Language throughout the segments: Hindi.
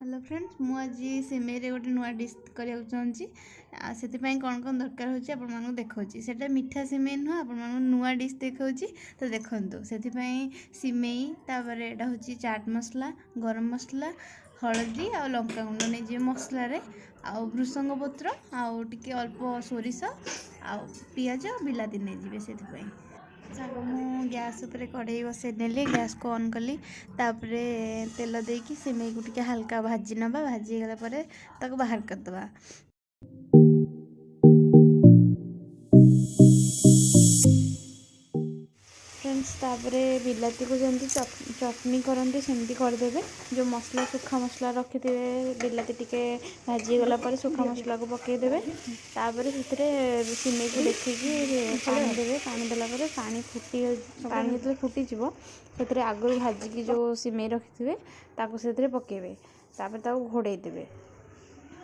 हेलो फ्रेंड्स मुझे सिमेई गोटे नुआ डिश करने चाहूँगी से कौन कौन दरकार होची आपण मानू देखौची सेटा मीठा सिमेई नुह आपण मानू नुआ डिश देखौची तो देखंतु से सिमेई तापर एटा होची चाट मसला गरम मसला हलदी आ लंका गुंड नहीं जी मसला आ भृसंग पत्र आउ टिके अल्प सोरिष आ पियाज बिलाती नहीं जी से साग मु गैस उपर कढ़ई बसई नेली गैस को ऑन कली तापरे तेल देकी सिमेई को टिके हल्का भाजी नबा भाजी गला परे ताको बाहर करदबा। फ्रेंड्स तापरे बिलाती को जमी चटनी करते सेमती करदे जो मसला सुखा मसला रखि थे बिलाती टिके भाजी गला पर सुखा मसला को पकईदे तापर से सिमेई को देखिकी पानी देवे पानी देला पानी फुटी पानी जो फुटीज से आगुरी भाजिकी जो सिमेई रखि थे से पकेबे तापर घोड़े देवे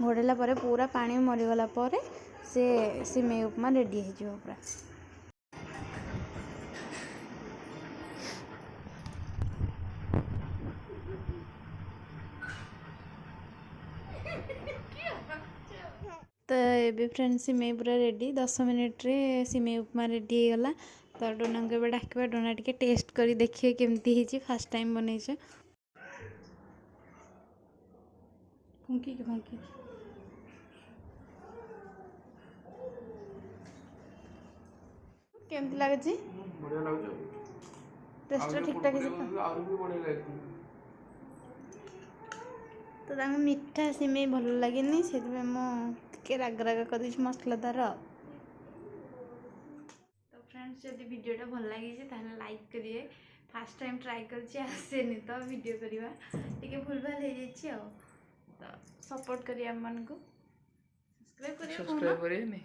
घोड़ेला पूरा पानी मरीगला से सिमेई उपमा रेडी हो पूरा। तो ये फ्रेंड्स सिमेई पूरा रेडी 10 मिनिट रे सिमेई उपमा रेडी हो गला। तो डोना को डाक डोना टे टेस्ट कर देखिए केमती है फास्ट टाइम बनई फुंकी केमती लगे टेस्ट ठीक ठाक तो मीठा सिमेई भल लगे से मुझे राग राग कर मसलादार। तो फ्रेंड्स जब वीडियोटा भल लगे लाइक करिए फास्ट टाइम ट्राई करसेनि तो वीडियो करवा टे भूल भाल हो तो सपोर्ट करिए आम को सब्सक्राइब करिए।